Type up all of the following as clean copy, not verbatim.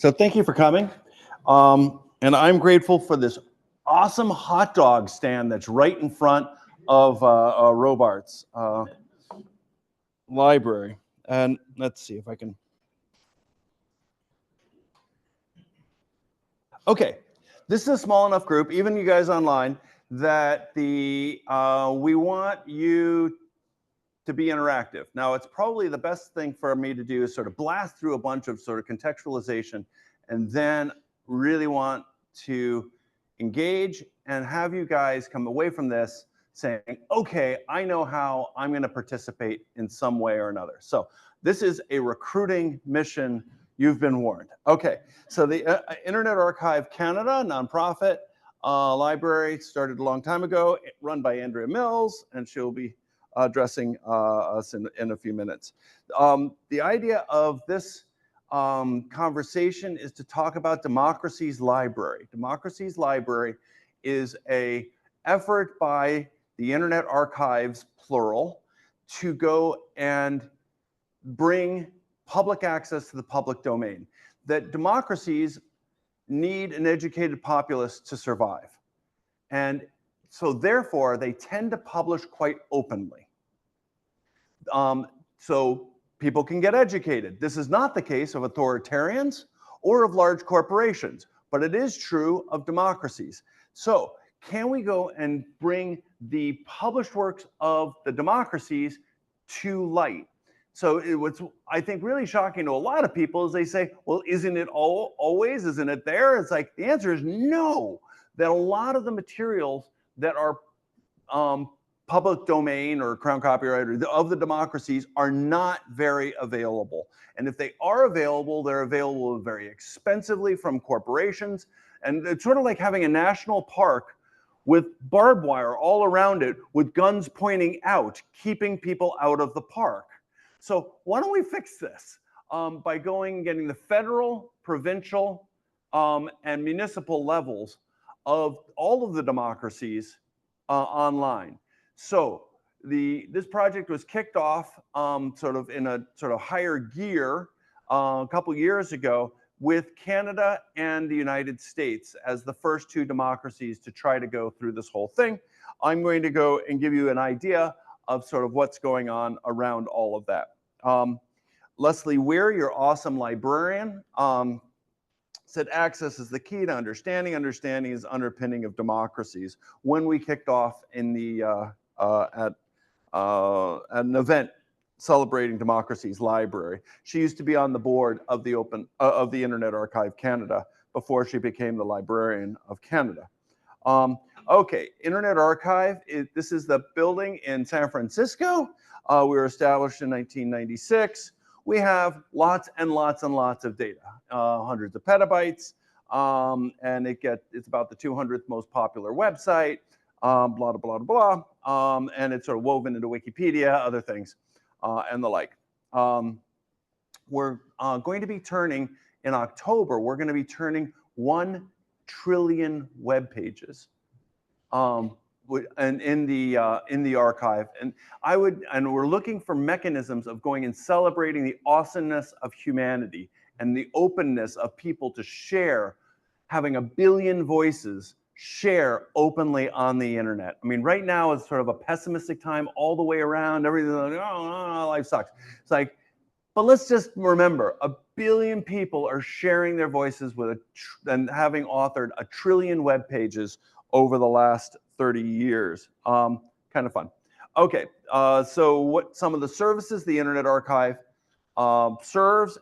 So thank you for coming. And I'm grateful for this awesome hot dog stand that's right in front of Robart's library. And let's see if I can. Okay, this is a small enough group, even you guys online, that we want you to be interactive. Now, it's probably the best thing for me to do is sort of blast through a bunch of sort of contextualization, and then really want to engage and have you guys come away from this saying, okay, I know how I'm going to participate in some way or another. So this is a recruiting mission. You've been warned. Okay, so the Internet Archive Canada, nonprofit library, started a long time ago, run by Andrea Mills, and she'll be addressing us in a few minutes. The idea of this conversation is to talk about Democracy's Library. Democracy's Library is an effort by the Internet Archives, plural, to go and bring public access to the public domain. That democracies need an educated populace to survive. And so therefore, they tend to publish quite openly. So people can get educated. This is not the case of authoritarians or of large corporations, but it is true of democracies. So can we go and bring the published works of the democracies to light? So what's, I think, really shocking to a lot of people is they say, well, isn't it always? Isn't it there? It's like, the answer is no. That a lot of the materials that are public domain or crown copyright or of the democracies are not very available. And if they are available, they're available very expensively from corporations. And it's sort of like having a national park with barbed wire all around it with guns pointing out, keeping people out of the park. So why don't we fix this by going and getting the federal, provincial, and municipal levels of all of the democracies online. So this project was kicked off sort of in a sort of higher gear a couple years ago with Canada and the United States as the first two democracies to try to go through this whole thing. I'm going to go and give you an idea of sort of what's going on around all of that. Leslie Weir, your awesome librarian, said access is the key to understanding. Understanding is underpinning of democracies. When we kicked off in the at an event celebrating Democracy's Library, she used to be on the board of the Internet Archive Canada before she became the librarian of Canada. Okay, Internet Archive. This is the building in San Francisco. We were established in 1996. We have lots and lots and lots of data, hundreds of petabytes, and it's about the 200th most popular website, blah, blah, blah, blah, and it's sort of woven into Wikipedia, other things, and the like. We're going to be turning, in October, we're going to be turning 1 trillion web pages. And in the archive, and we're looking for mechanisms of going and celebrating the awesomeness of humanity and the openness of people to share, having a billion voices share openly on the internet. I mean, right now is sort of a pessimistic time all the way around. Everything's like, oh, life sucks. It's like, but let's just remember, 1 billion people are sharing their voices and having authored 1 trillion web pages over the last 30 years. Kind of fun. Okay, so what some of the services the Internet Archive serves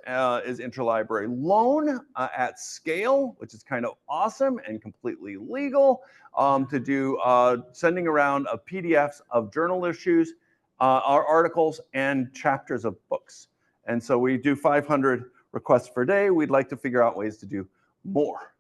is interlibrary loan at scale, which is kind of awesome and completely legal, to do sending around of PDFs of journal issues, articles, and chapters of books. And so we do 500 requests per day. We'd like to figure out ways to do more.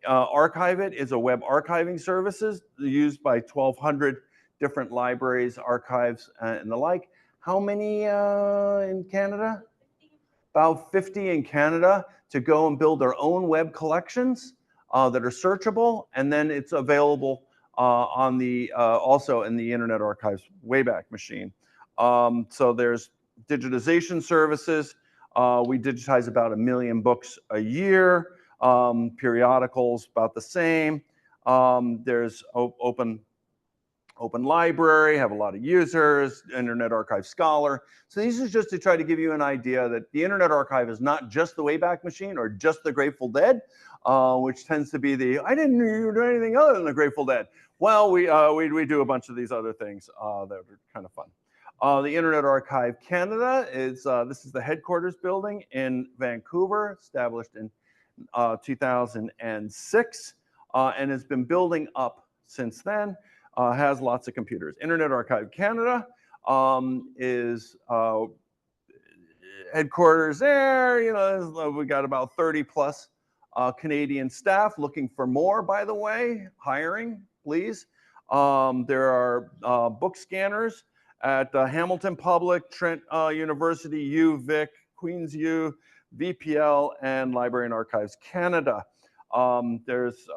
Archive It is a web archiving services used by 1,200 different libraries, archives, and the like. How many in Canada? 50. About 50 in Canada to go and build their own web collections that are searchable, and then it's available on the also in the Internet Archive's Wayback Machine. So there's digitization services. We digitize about 1 million books a year. Periodicals about the same. There's open library, have a lot of users, Internet Archive Scholar. So these are just to try to give you an idea that the Internet Archive is not just the Wayback Machine or just the Grateful Dead, which tends to be the, I didn't know you do anything other than the Grateful Dead. Well, we do a bunch of these other things that are kind of fun. The Internet Archive Canada is, this is the headquarters building in Vancouver, established in 2006, and has been building up since then. Has lots of computers. Internet Archive Canada is headquarters there. You know, we got about 30 plus Canadian staff looking for more, by the way, hiring, please. There are book scanners at Hamilton Public, Trent University, UVic, Queen's U, VPL, and Library and Archives Canada. There's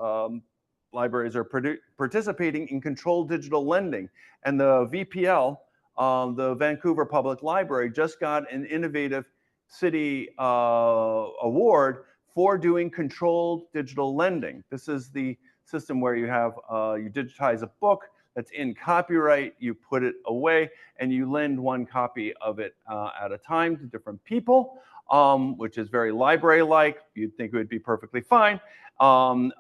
libraries are participating in controlled digital lending. And the VPL, the Vancouver Public Library, just got an Innovative City award for doing controlled digital lending. This is the system where you have, you digitize a book that's in copyright, you put it away, and you lend one copy of it at a time to different people, which is very library-like. You'd think it would be perfectly fine. In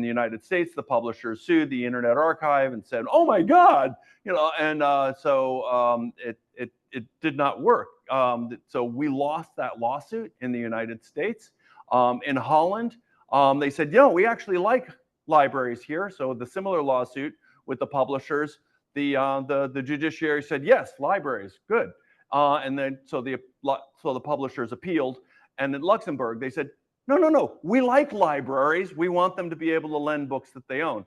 the United States, the publisher sued the Internet Archive and said, "Oh my God," you know, and so it did not work. So we lost that lawsuit in the United States. In Holland, they said, "No, we actually like libraries here." So the similar lawsuit with the publishers, the judiciary said, "Yes, libraries, good." And then so the publishers appealed, and in Luxembourg they said, no, we like libraries. We want them to be able to lend books that they own.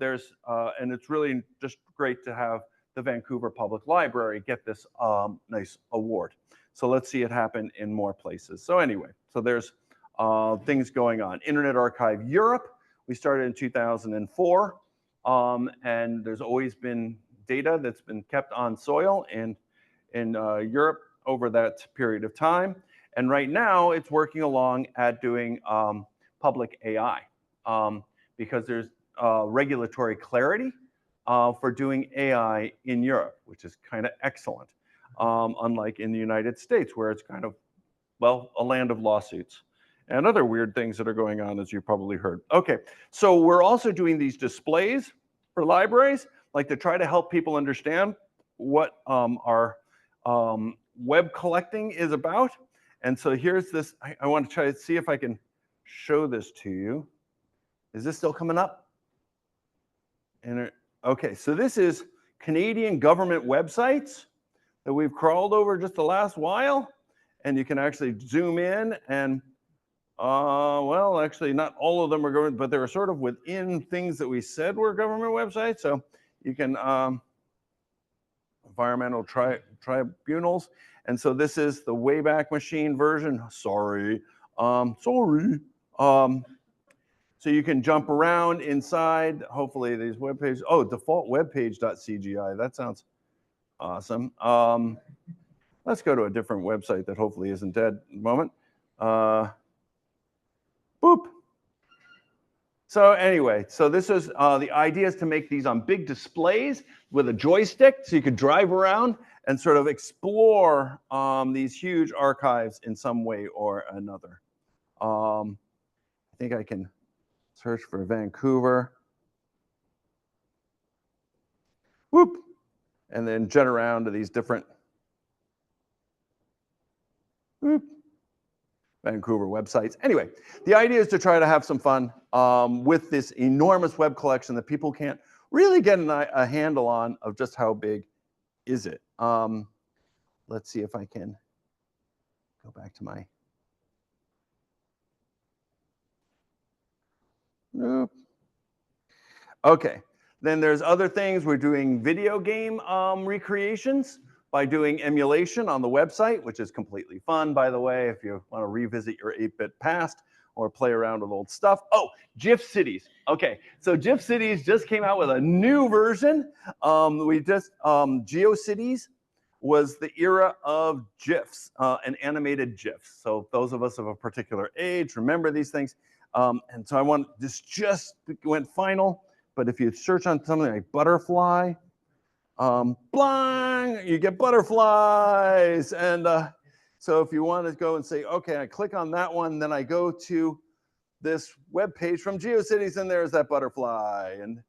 There's, and it's really just great to have the Vancouver Public Library get this nice award. So let's see it happen in more places. So anyway, so there's things going on. Internet Archive Europe, we started in 2004, and there's always been data that's been kept on soil in Europe over that period of time. And right now, it's working along at doing public AI because there's regulatory clarity for doing AI in Europe, which is kind of excellent, unlike in the United States, where it's kind of, well, a land of lawsuits and other weird things that are going on, as you probably heard. Okay, so we're also doing these displays for libraries, like to try to help people understand what our web collecting is about. And so here's this, I want to try to see if I can show this to you. Is this still coming up? Okay, so this is Canadian government websites that we've crawled over just the last while. And you can actually zoom in and, well, actually not all of them are government, but they were sort of within things that we said were government websites. So you can, environmental tribunals. And so this is the Wayback Machine version. Sorry. So you can jump around inside, hopefully these web pages. Oh, default webpage.cgi. That sounds awesome. Let's go to a different website that hopefully isn't dead at the moment. Boop. So anyway, so this is the idea is to make these on big displays with a joystick so you could drive around and sort of explore these huge archives in some way or another. I think I can search for Vancouver. Whoop. And then jet around to these different whoop, Vancouver websites. Anyway, the idea is to try to have some fun with this enormous web collection that people can't really get a handle on of just how big is it. Let's see if I can go back to my. Nope. Okay, then there's other things. We're doing video game recreations by doing emulation on the website, which is completely fun, by the way, if you want to revisit your 8-bit past or play around with old stuff. Oh, GIF Cities. Okay, so GIF Cities just came out with a new version. We just, GeoCities was the era of GIFs and animated GIFs. So those of us of a particular age remember these things. And so I want, this just went final, but if you search on something like butterfly, blang, you get butterflies. And so if you want to go and say, okay, I click on that one, then I go to this web page from GeoCities, and there's that butterfly. And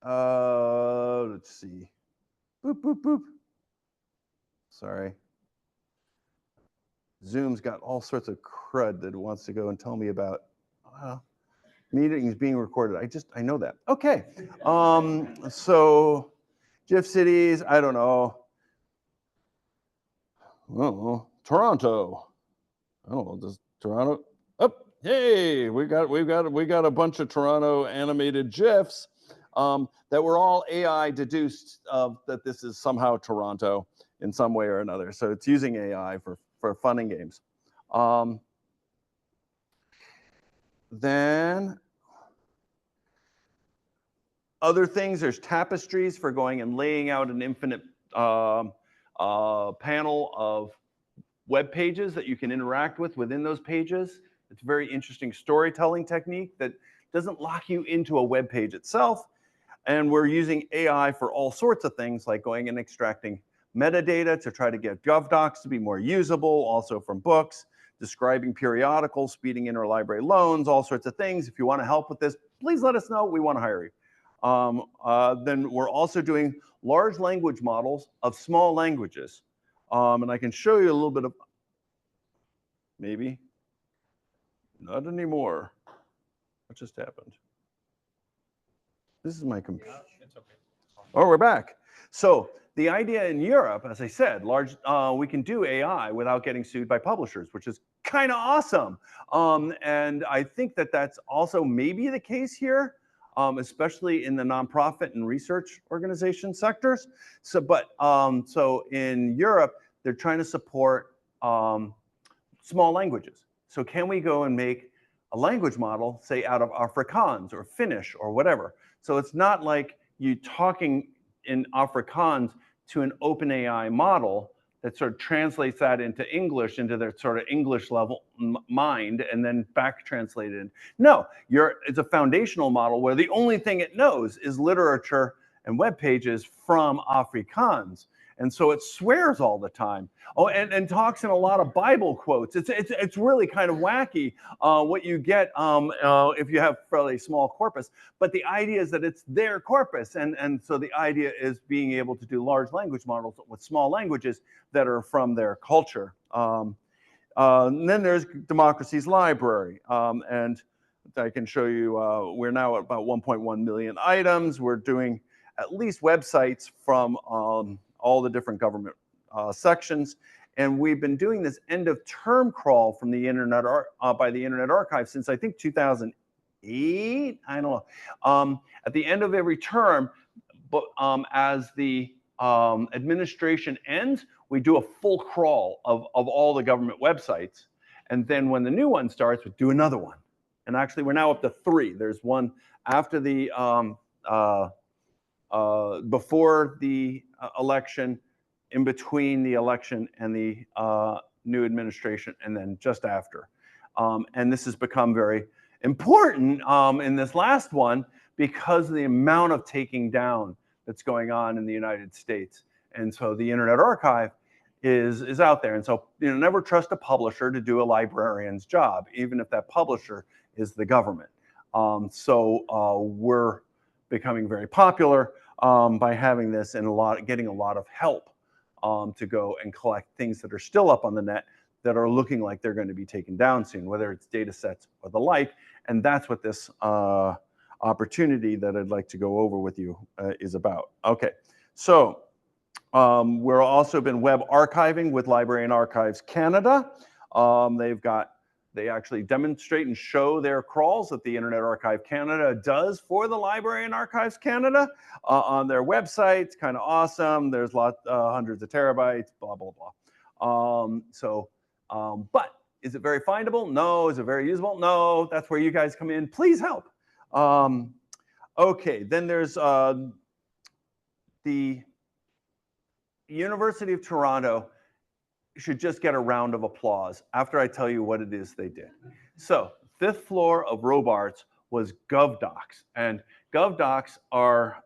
let's see. Boop, boop, boop. Sorry. Zoom's got all sorts of crud that it wants to go and tell me about. Meetings being recorded. I know that. Okay. So GeoCities, I don't know. Well, Toronto. I don't know. Does Toronto? Oh, hey, we got a bunch of Toronto animated GIFs that were all AI deduced that this is somehow Toronto in some way or another. So it's using AI for fun and games. Then other things, there's tapestries for going and laying out an infinite panel of web pages that you can interact with within those pages. It's a very interesting storytelling technique that doesn't lock you into a web page itself. And we're using AI for all sorts of things, like going and extracting metadata to try to get GovDocs to be more usable, also from books, describing periodicals, speeding interlibrary loans, all sorts of things. If you want to help with this, please let us know. We want to hire you. Then we're also doing large language models of small languages. And I can show you a little bit of, maybe, not anymore. What just happened? This is my computer. It's okay. Oh, we're back. So the idea in Europe, as I said, we can do AI without getting sued by publishers, which is kind of awesome. And I think that that's also maybe the case here, especially in the nonprofit and research organization sectors. So, so in Europe, they're trying to support small languages. So can we go and make a language model, say out of Afrikaans or Finnish or whatever? So it's not like you talking in Afrikaans to an OpenAI model that sort of translates that into English, into their sort of English level mind, and then back translated. No, it's a foundational model where the only thing it knows is literature and web pages from Afrikaans. And so it swears all the time. Oh, and talks in a lot of Bible quotes. It's really kind of wacky what you get if you have fairly small corpus. But the idea is that it's their corpus. And so the idea is being able to do large language models with small languages that are from their culture. And then there's Democracy's Library. And I can show you, we're now at about 1.1 million items. We're doing at least websites from all the different government sections. And we've been doing this end of term crawl from the Internet by the Internet Archive since I think 2008. I don't know. At the end of every term, but as the administration ends, we do a full crawl of all the government websites. And then when the new one starts, we do another one. And actually, we're now up to 3. There's one after the before the election, in between the election and the new administration, and then just after. And this has become very important in this last one because of the amount of taking down that's going on in the United States. And so the Internet Archive is out there. And so never trust a publisher to do a librarian's job, even if that publisher is the government. So we're becoming very popular by having this and getting a lot of help to go and collect things that are still up on the net that are looking like they're going to be taken down soon, whether it's data sets or the like. And that's what this opportunity that I'd like to go over with you is about. Okay, so we're also been web archiving with Library and Archives Canada. They actually demonstrate and show their crawls that the Internet Archive Canada does for the Library and Archives Canada on their website. It's kind of awesome. There's hundreds of terabytes, blah, blah, blah. But is it very findable? No. Is it very usable? No. That's where you guys come in. Please help. Okay, then there's the University of Toronto should just get a round of applause after I tell you what it is they did. So, fifth floor of Robarts was GovDocs, and GovDocs are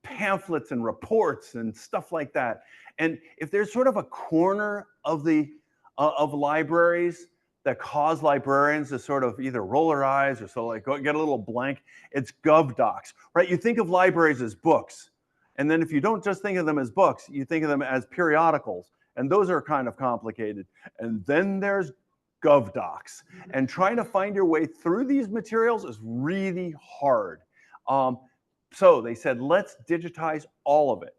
pamphlets and reports and stuff like that. And if there's sort of a corner of the of libraries that cause librarians to sort of either roll their eyes or sort of like get a little blank, it's GovDocs, right? You think of libraries as books. And then if you don't just think of them as books, you think of them as periodicals. And those are kind of complicated. And then there's GovDocs. And trying to find your way through these materials is really hard. So they said, let's digitize all of it.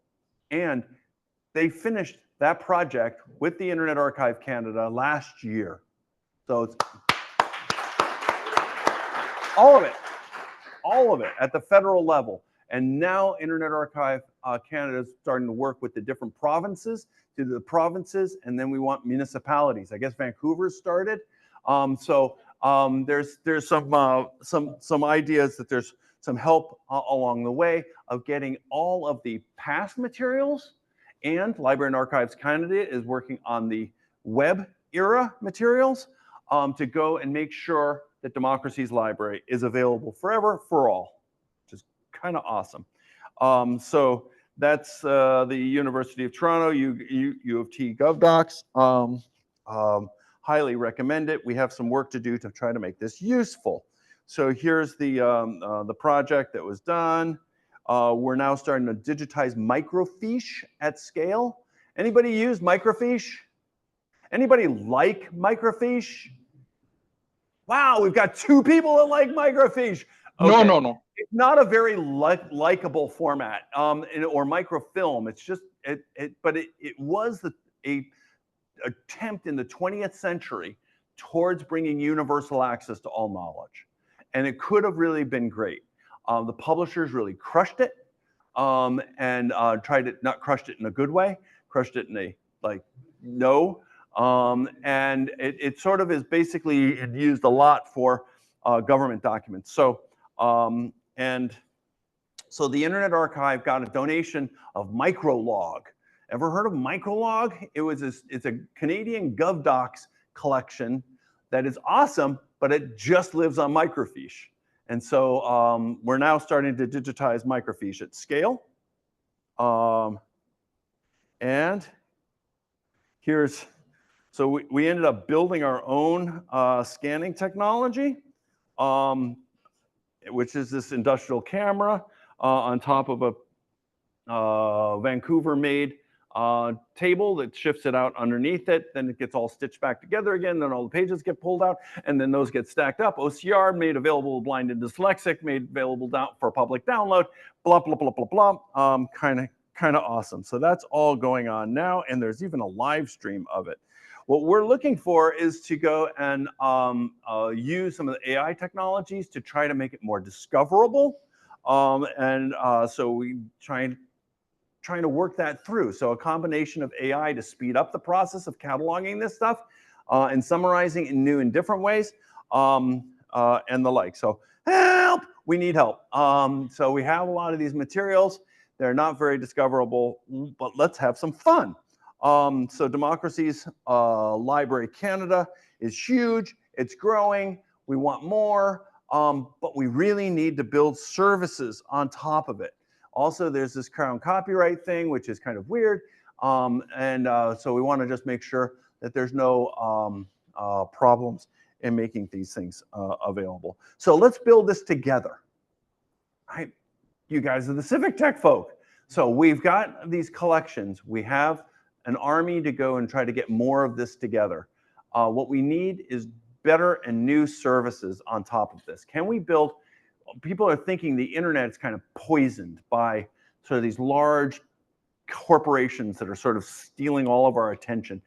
And they finished that project with the Internet Archive Canada last year. So it's all of it at the federal level. And now Internet Archive Canada is starting to work with the different provinces, to the provinces, and then we want municipalities. I guess Vancouver started. There's some ideas that there's some help along the way of getting all of the past materials, and Library and Archives Canada is working on the web era materials to go and make sure that Democracy's Library is available forever for all, which is kind of awesome. So that's the University of Toronto, U of T GovDocs. Highly recommend it. We have some work to do to try to make this useful. So here's the project that was done. We're now starting to digitize microfiche at scale. Anybody use microfiche? Anybody like microfiche? Wow, we've got 2 people that like microfiche. Okay. No. It's not a very likable format or microfilm. It's just but it was a attempt in the 20th century towards bringing universal access to all knowledge, and it could have really been great. The publishers really crushed it and tried it, not crushed it in a good way, crushed it in a no. And it sort of is basically used a lot for government documents. So so the Internet Archive got a donation of Microlog. Ever heard of Microlog? It's a Canadian GovDocs collection that is awesome, but it just lives on microfiche. And so we're now starting to digitize microfiche at scale. And here's, so we ended up building our own scanning technology, which is this industrial camera on top of a Vancouver-made table that shifts it out underneath it. Then it gets all stitched back together again. Then all the pages get pulled out, and then those get stacked up. OCR, made available to blind and dyslexic, made available for public download. Blah blah blah blah blah. Kind of awesome. So that's all going on now, and there's even a live stream of it. What we're looking for is to go and use some of the AI technologies to try to make it more discoverable. So we trying to work that through. So a combination of AI to speed up the process of cataloging this stuff and summarizing in new and different ways and the like. So help, we need help. So we have a lot of these materials. They're not very discoverable, but let's have some fun. So Democracy's Library Canada is huge. It's growing. We want more, but we really need to build services on top of it. Also, there's this Crown copyright thing, which is kind of weird. So we want to just make sure that there's no problems in making these things available. So let's build this together. Right? You guys are the civic tech folk. So we've got these collections. We have an army to go and try to get more of this together. What we need is better and new services on top of this. Can we build? People are thinking the internet is kind of poisoned by sort of these large corporations that are sort of stealing all of our attention,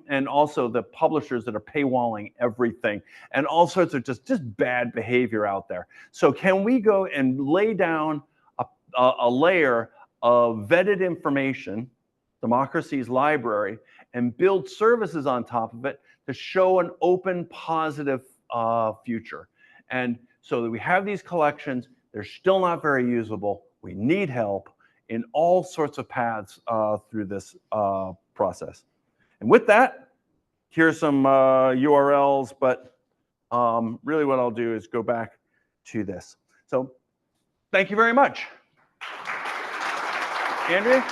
and also the publishers that are paywalling everything, and all sorts of just bad behavior out there. So can we go and lay down a layer of vetted information, Democracy's Library, and build services on top of it to show an open, positive future? And so that we have these collections, they're still not very usable. We need help in all sorts of paths through this process. And with that, here's some URLs, but really what I'll do is go back to this. So thank you very much. Andrea?